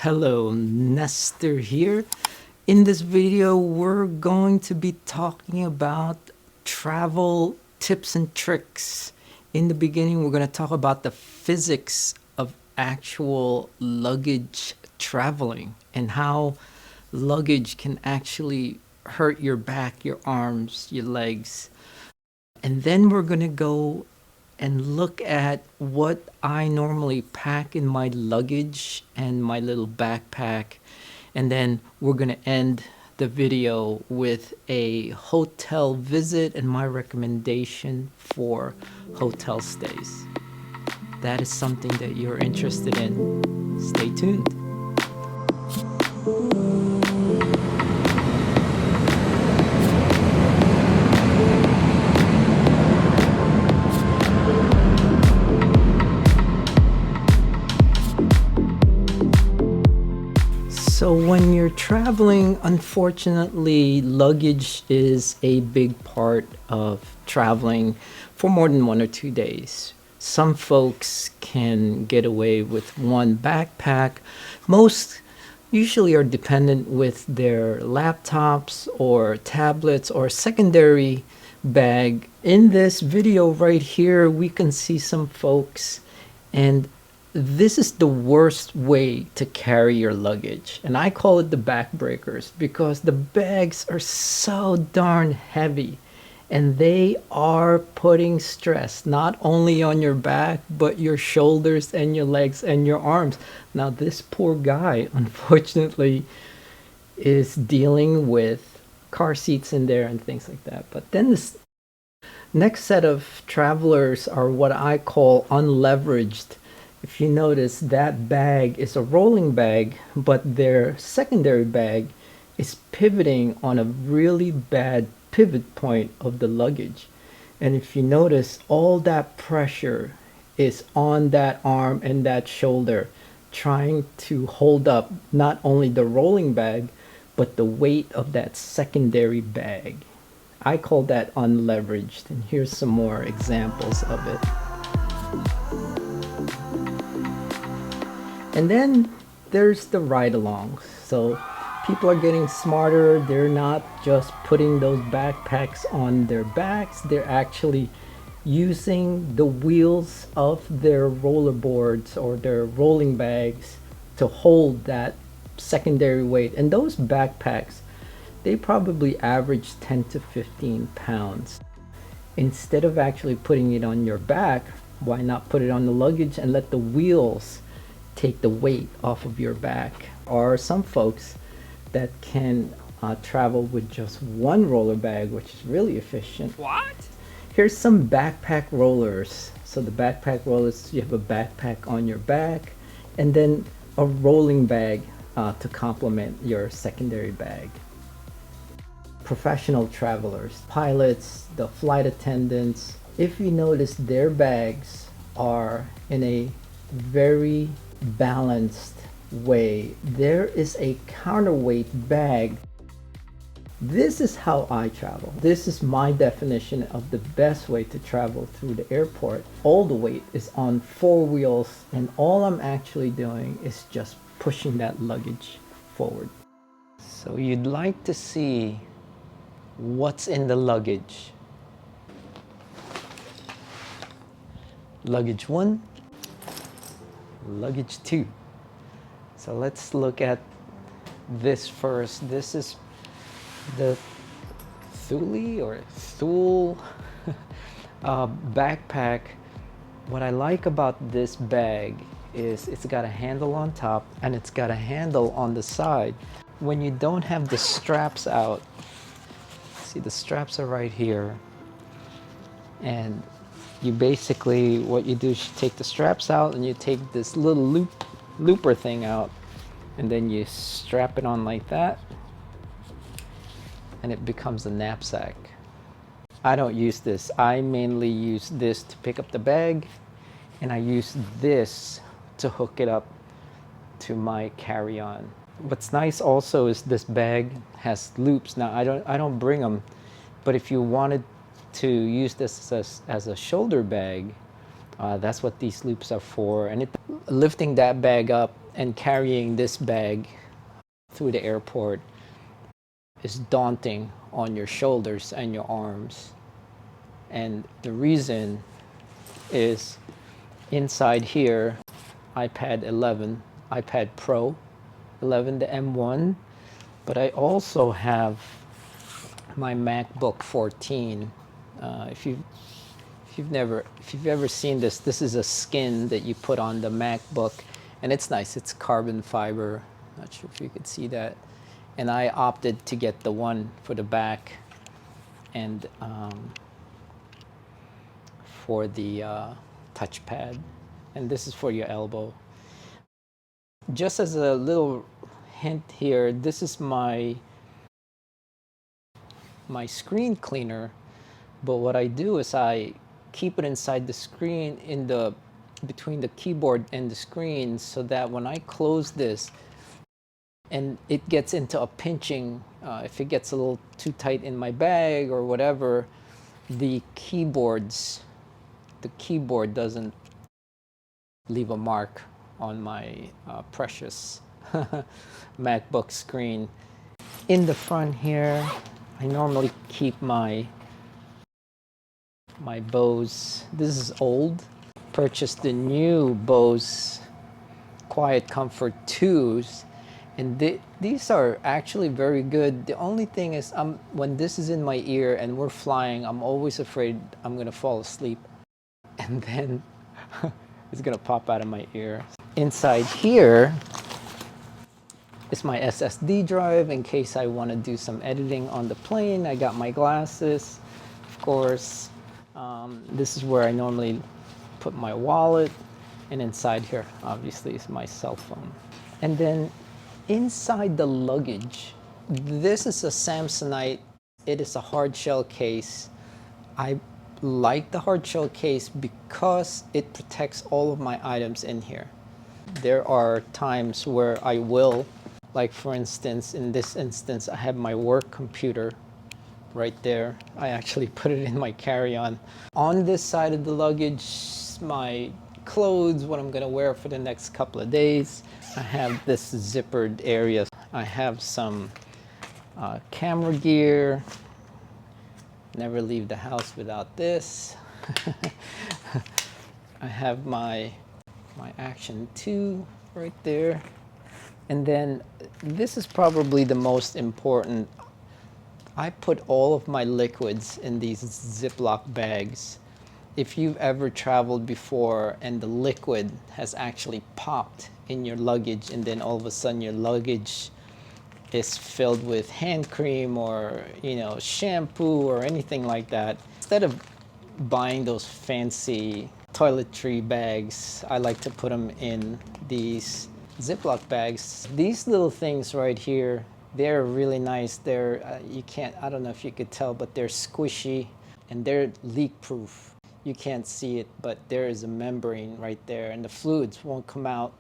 Hello, Nestor here. In this video, we're going to be talking about travel tips and tricks. In the beginning, we're going to talk about the physics of actual luggage traveling and how luggage can actually hurt your back, your arms, your legs. And then we're going to go and look at what I normally pack in my luggage and my little backpack. And then we're going to end the video with a hotel visit and my recommendation for hotel stays. That is something that you're interested in. Stay tuned. So when you're traveling, unfortunately, luggage is a big part of traveling for more than 1 or 2 days. Some folks can get away with one backpack. Most usually are dependent with their laptops or tablets or secondary bag. In this video right here, we can see some folks, and this is the worst way to carry your luggage, and I call it the backbreakers because the bags are so darn heavy and they are putting stress not only on your back but your shoulders and your legs and your arms. Now this poor guy unfortunately is dealing with car seats in there and things like that. But then this next set of travelers are what I call unleveraged. If you notice, that bag is a rolling bag, but their secondary bag is pivoting on a really bad pivot point of the luggage. And if you notice, all that pressure is on that arm and that shoulder, trying to hold up not only the rolling bag, but the weight of that secondary bag. I call that unleveraged, and here's some more examples of it. And then there's the ride-alongs. So people are getting smarter. They're not just putting those backpacks on their backs. They're actually using the wheels of their rollerboards or their rolling bags to hold that secondary weight. And those backpacks, they probably average 10 to 15 pounds. Instead of actually putting it on your back, why not put it on the luggage and let the wheels take the weight off of your back? Or some folks that can travel with just one roller bag, which is really efficient. What? Here's some backpack rollers. So the backpack rollers, you have a backpack on your back and then a rolling bag to complement your secondary bag. Professional travelers, pilots, the flight attendants, if you notice, their bags are in a very balanced way. There is a counterweight bag. This is how I travel. This is my definition of the best way to travel through the airport. All the weight is on 4 wheels, and all I'm actually doing is just pushing that luggage forward. So you'd like to see what's in the luggage. Luggage 1, luggage 2. So let's look at this first. This is the Thule backpack. What I like about this bag is it's got a handle on top and it's got a handle on the side. When you don't have the straps out, see, the straps are right here, and you basically, what you do is you take the straps out and you take this little looper thing out, and then you strap it on like that, and it becomes a knapsack. I don't use this. I mainly use this to pick up the bag, and I use this to hook it up to my carry-on. What's nice also is this bag has loops. Now I don't bring them, but if you wanted to use this as a shoulder bag, that's what these loops are for. And lifting that bag up And carrying this bag through the airport is daunting on your shoulders and your arms. And the reason is inside here, iPad 11, iPad Pro 11, the M1, but I also have my MacBook 14. If you've ever seen this, this is a skin that you put on the MacBook, and it's nice. It's carbon fiber. Not sure if you could see that. And I opted to get the one for the back and for the touchpad. And this is for your elbow. Just as a little hint here, this is my screen cleaner. But what I do is I keep it inside the screen, between the keyboard and the screen, so that when I close this and it gets into a pinching, if it gets a little too tight in my bag or whatever, the keyboard doesn't leave a mark on my precious MacBook screen. In the front here, I normally keep my Bose. This is old. Purchased the new Bose Quiet Comfort 2s, and these are actually very good. The only thing is, when this is in my ear and we're flying, I'm always afraid I'm gonna fall asleep and then it's gonna pop out of my ear. Inside here is my SSD drive in case I want to do some editing on the plane. I got my glasses, of course. This is where I normally put my wallet, and inside here obviously is my cell phone. And then inside the luggage, this is a Samsonite. It is a hard shell case. I like the hard shell case because it protects all of my items in here. There are times where I will, like for instance, in this instance, I have my work computer right there. I actually put it in my carry-on. On this side of the luggage, my clothes, what I'm gonna wear for the next couple of days. I have this zippered area. I have some camera gear. Never leave the house without this. I have my Action 2 right there. And then this is probably the most important. I put all of my liquids in these Ziploc bags. If you've ever traveled before and the liquid has actually popped in your luggage, and then all of a sudden your luggage is filled with hand cream or, shampoo or anything like that, instead of buying those fancy toiletry bags, I like to put them in these Ziploc bags. These little things right here, they're really nice. They're, I don't know if you could tell, but they're squishy and they're leak proof. You can't see it, but there is a membrane right there, and the fluids won't come out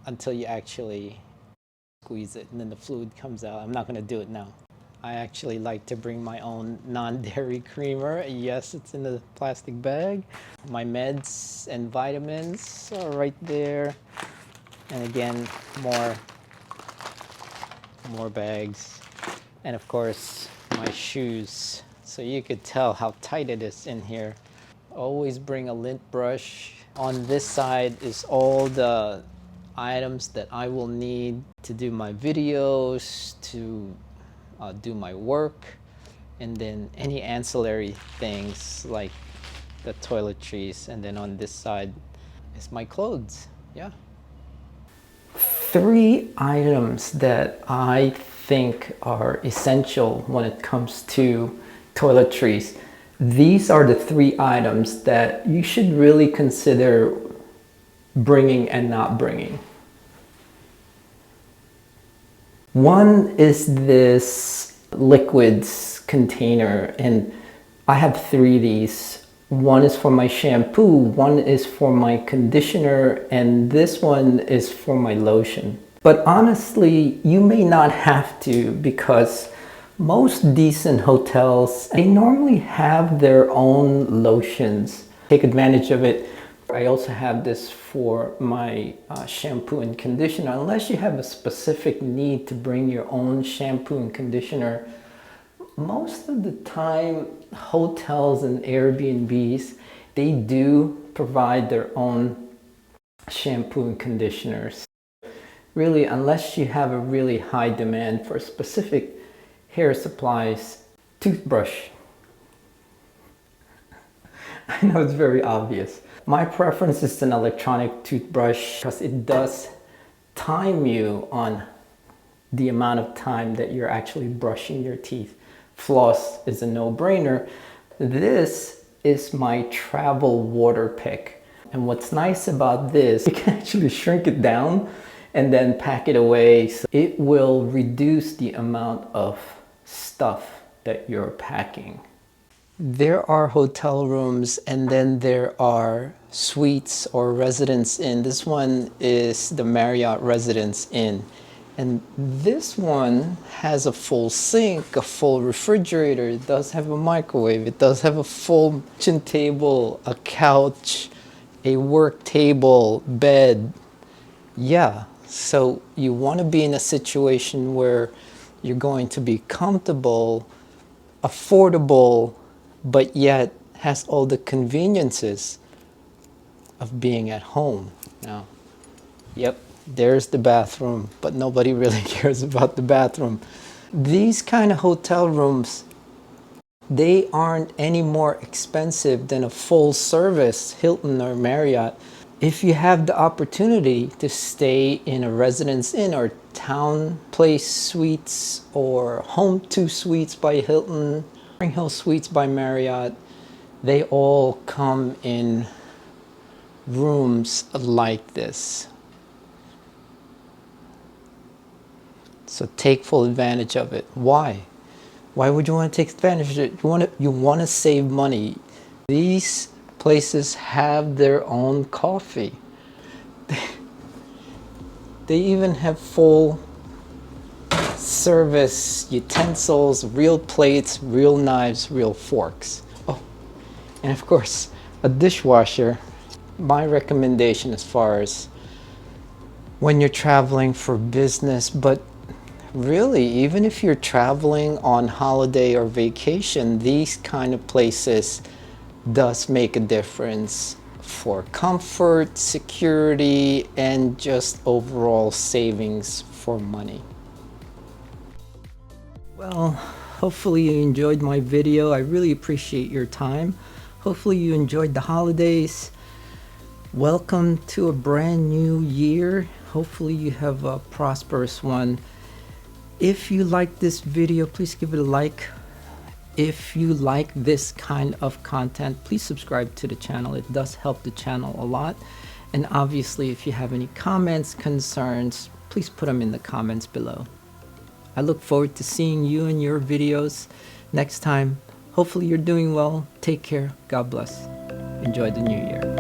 until you actually squeeze it, and then the fluid comes out. I'm not going to do it now. I actually like to bring my own non-dairy creamer. Yes, it's in the plastic bag. My meds and vitamins are right there. And again, more bags. And of course, my shoes. So you could tell how tight it is in here. Always bring a lint brush. On this side is all the items that I will need to do my videos, to do my work, and then any ancillary things like the toiletries. And then on this side is my clothes. Yeah. 3 items that I think are essential when it comes to toiletries. These are the 3 items that you should really consider bringing and not bringing. One is this liquids container, and I have 3 of these. One is for my shampoo, one is for my conditioner, and this one is for my lotion. But honestly, you may not have to, because most decent hotels, they normally have their own lotions. Take advantage of it. I also have this for my shampoo and conditioner. Unless you have a specific need to bring your own shampoo and conditioner, most of the time hotels and Airbnbs, they do provide their own shampoo and conditioners. Really, unless you have a really high demand for specific hair supplies, toothbrush. I know it's very obvious. My preference is an electronic toothbrush because it does time you on the amount of time that you're actually brushing your teeth. Floss is a no-brainer. This is my travel water pick. And what's nice about this, you can actually shrink it down and then pack it away. So it will reduce the amount of stuff that you're packing. There are hotel rooms and then there are suites or residence inn. This one is the Marriott Residence Inn. And this one has a full sink, a full refrigerator. It does have a microwave. It does have a full kitchen table, a couch, a work table, bed. Yeah, so you want to be in a situation where you're going to be comfortable, affordable, but yet has all the conveniences of being at home. Now, yep, there's the bathroom, but nobody really cares about the bathroom. These kind of hotel rooms, they aren't any more expensive than a full service Hilton or Marriott. If you have the opportunity to stay in a residence inn or town place suites or home 2 suites by Hilton, Spring Hill Suites by Marriott, they all come in rooms like this. So take full advantage of it. Why? Why would you want to take advantage of it? You want to save money. These places have their own coffee. They even have full service utensils, real plates, real knives, real forks. Oh, and of course, a dishwasher. My recommendation as far as when you're traveling for business, but really, even if you're traveling on holiday or vacation, these kind of places does make a difference for comfort, security, and just overall savings for money. Well, hopefully you enjoyed my video. I really appreciate your time. Hopefully you enjoyed the holidays. Welcome to a brand new year. Hopefully you have a prosperous one. If you like this video, please give it a like. If you like this kind of content, please subscribe to the channel. It does help the channel a lot. And obviously, if you have any comments, concerns, please put them in the comments below. I look forward to seeing you in your videos next time. Hopefully you're doing well. Take care. God bless. Enjoy the new year.